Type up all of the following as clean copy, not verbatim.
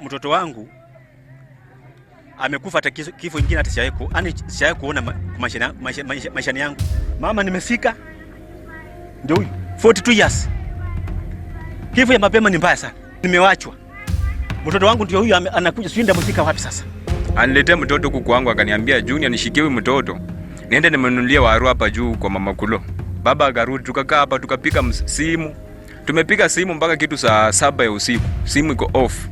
Mtoto wangu amekufa hata kifo kingine hata sijawahi kuona maisha yangu. Mama nimesika. Ndio huyu 42 years. Kifo ya mapema ni mbaya sana. Nimewachwa. Mtoto wangu ndio huyu anakuja swinda msika wapi sasa? Aniletea mtoto huku kwangu akaniambia, "Junior nishikiwe mtoto. Niende nimenunulie waru hapa juu kwa mama Kulo." Baba akarudi tukakaa hapa tukapika simu. Tumepika simu mpaka kitu saa 7 ya usiku. Simu iko off.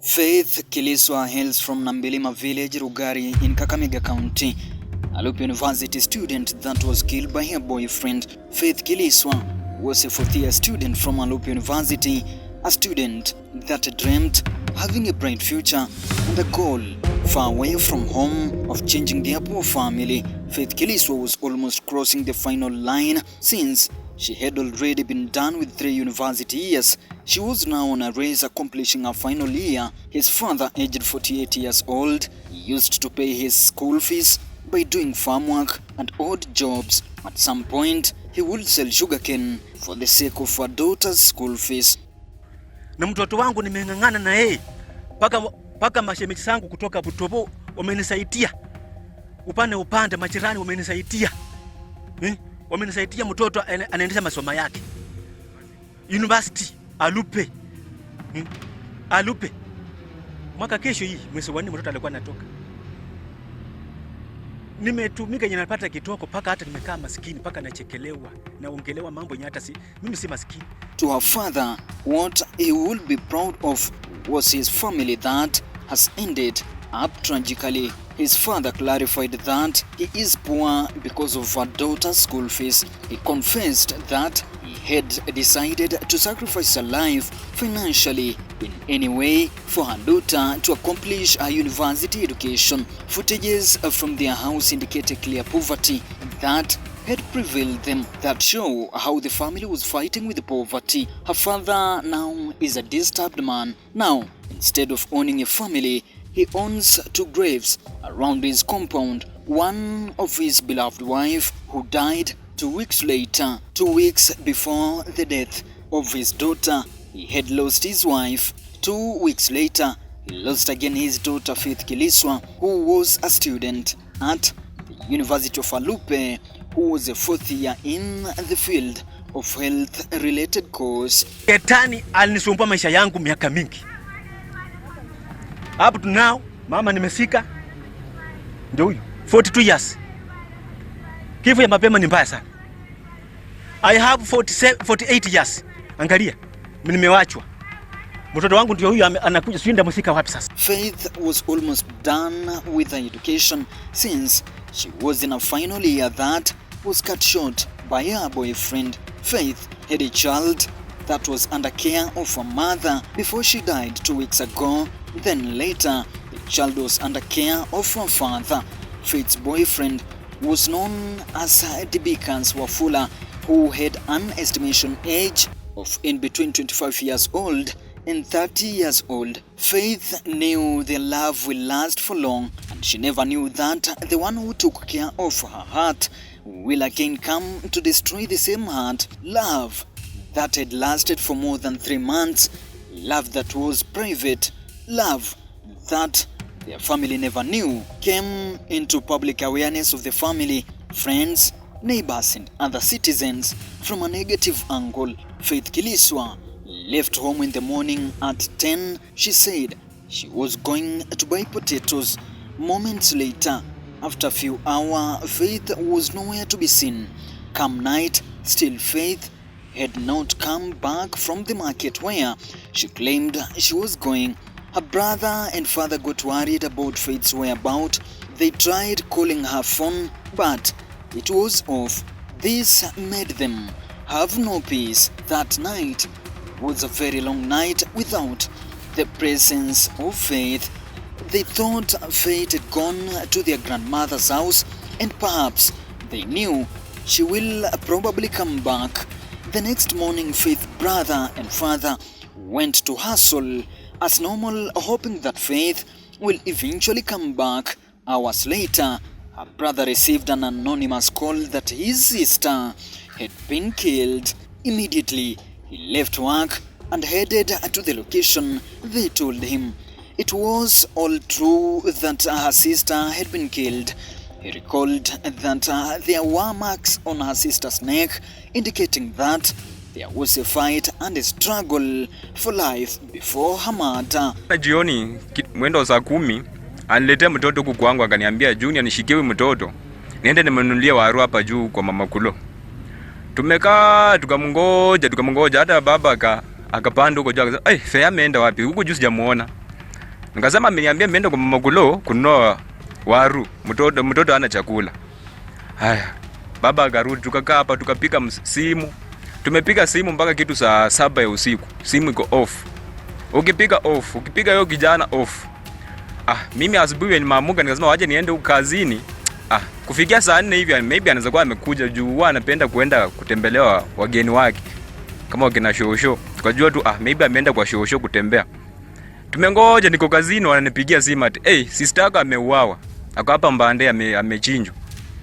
Faith Kiliswa hails from Nambilima village, Lugari in Kakamega County. Alupe University student that was killed by her boyfriend. Faith Kiliswa was a fourth-year student from Alupe University, a student that dreamt having a bright future and a goal far away from home of changing their poor family. Faith Kiliswa was almost crossing the final line since she had already been done with 3 university years. She was now on a race accomplishing her final year. His father, aged 48 years old, used to pay his school fees by doing farm work and odd jobs. At some point, he would sell sugarcane for the sake of her daughter's school fees. Na mtoto wangu nimeng'ang'ana na yeye paka mashemeji zangu kutoka Butobo wamenisaidia. Upande majirani wamenisaidia. Wamenisaidia mtoto anaendelea masomo yake. University Alupe. Alupe. Mwaka kesho hii mwezi wa 4 mtoto alikuwa anatoka. Nimetumika yenye napata kitoko paka hata nimekaa maskini paka nachekelewa naongelewa mambo yenye hata mimi si maskini. To her father, what he would be proud of was his family that has ended up tragically. His father clarified that he is poor because of her daughter's school fees. He confessed that he had decided to sacrifice her life financially in any way for her daughter to accomplish her university education. Footages from their house indicate a clear poverty that had prevailed them that show how the family was fighting with poverty. Her father now is a disturbed man. Now, instead of owning a family, he owns 2 graves around his compound. One of his beloved wife, who died 2 weeks later. 2 weeks before the death of his daughter, he had lost his wife. 2 weeks later, he lost again his daughter Faith Kiliswa, who was a student at the University of Alupe, who was a 4th year in the field of health-related course. Ketani alinisumbua maisha yangu miaka mingi. Up to now, mama nimesika. Ndio huyu 42 years. Kifo ya mapema ni mbaya sana. I have 48 years. Angalia, mimi nimewachwa. Mtoto wangu ndio huyu anakuja swinda msika wapi sasa? Faith was almost done with her education since she was in a final year that was cut short by her boyfriend. Faith had a child that was under care of her mother before she died 2 weeks ago. Then later, the child was under care of her father. Faith's boyfriend was known as Dibikans Wafula, who had an estimation age of in between 25 years old and 30 years old. Faith knew their love will last for long, and she never knew that the one who took care of her heart will again come to destroy the same heart. Love that had lasted for more than 3 months, love that was private, love that their family never knew, came into public awareness of the family, friends, neighbors and other citizens from a negative angle. Faith Kiliswa left home in the morning at 10. She said she was going to buy potatoes. Moments later, after a few hours, Faith was nowhere to be seen. Come night, still Faith had not come back from the market where she claimed she was going. Her brother and father got worried about Faith's whereabouts. They tried calling her phone, but it was off. This made them have no peace. That night was a very long night without the presence of Faith. They thought Faith had gone to their grandmother's house, and perhaps they knew she will probably come back. The next morning, Faith's brother and father went to hustle as normal, hoping that Faith will eventually come back. Hours later, her brother received an anonymous call that his sister had been killed. Immediately, he left work and headed to the location they told him. It was all true that her sister had been killed. He recalled that there were marks on her sister's neck, indicating that there was a fight and a struggle for life before her murder. Jioni mwendo saa 10 aniletea mtoto huku kwangu, akaniambia Junior, nishikiwe mtoto niende nimenunulia waru hapa juu kwa mama Kulo. Tumekaa tukamngoja hata baba akapanda huko juu akasema, Faith ameenda wapi? Huko juu sijamuona. Nikasema ameniambia ameenda kwa mama Kulo kununua waru, mtoto hana chakula. Haya, baba akarudi, tukakaa hapa tukapika simu. Tumepika simu mpaka kitu saa 7 ya usiku. Simu iko off. Ukipiga hiyo kijana off. Mimi asubuhi nimeamuka nikasema waje niende kazini. Kufikia saa 4 hivi maybe anaweza kuwa amekuja juu anapenda kuenda kutembelewa wageni wake. Kama wakina shosho. Tukajua tu maybe ameenda kwa shosho kutembea. Tumengoja niko kazini wananipigia simu ati sister yako ameuawa. Ako hapa Mbande amechinjwa.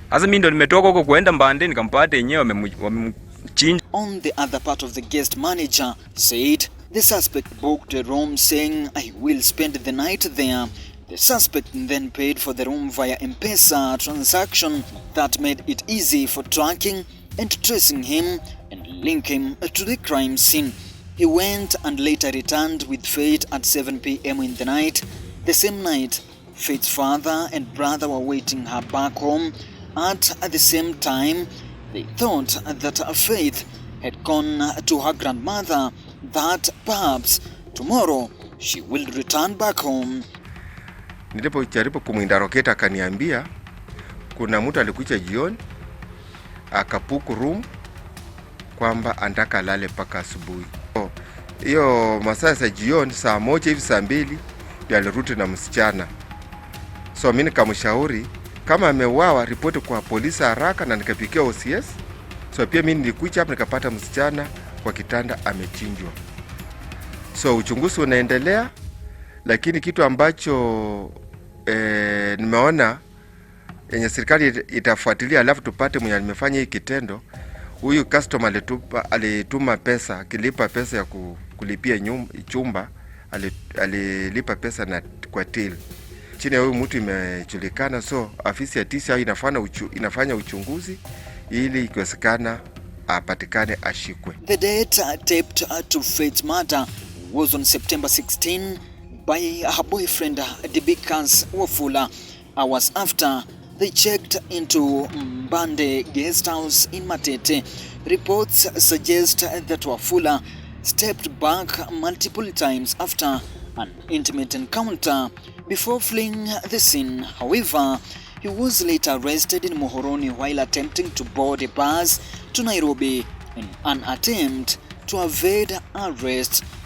Sasa mimi ndo nimetoka huko kuenda Mbande nikampata yenyewe wamemchinja. On the other part of the guest manager said the suspect booked a room saying I will spend the night there. The suspect then paid for the room via M-Pesa transaction that made it easy for tracking and tracing him and link him to the crime scene. He went and later returned with Faith at 7 p.m. in the night. The same night, Faith's father and brother were waiting her back home. At the same time, they thought that Faith had gone to her grandmother, that perhaps tomorrow she will return back home. Nilipojaribu kumwindaroketa akaniambia kuna mtu alikuja jioni akapuku room kwamba anataka lale paka asubuhi. Hiyo masaa ya jioni saa 1 hivi saa 2 ndio alirudi na msichana. So mimi nikamshauri kama ameuawa ripoti kwa polisi haraka, na nikapikia OCS. So pia mimi nilikuja hapa nikapata msichana kwa kitanda amechinjwa. So uchunguzi unaendelea, lakini kitu ambacho nimeona yenye serikali itafuatilia alafu tupate mwenye alimefanya hii kitendo. Huyu customer alituma pesa, akilipa pesa ya kulipia chumba, alilipa pesa na kwa till. Chini ya huyu mtu imejulikana, so afisi ya TCI inafanya uchunguzi ili ikiwezekana apatikane ashikwe. The date taped to Faith's murder was on September 16 by her boyfriend Dibikas Wafula. Hours after, they checked into Mbande guest house in Matete. Reports suggest that Wafula stepped back multiple times after an intimate encounter before fleeing the scene. However, he was later arrested in Muhoroni while attempting to board a bus to Nairobi in an attempt to evade arrest.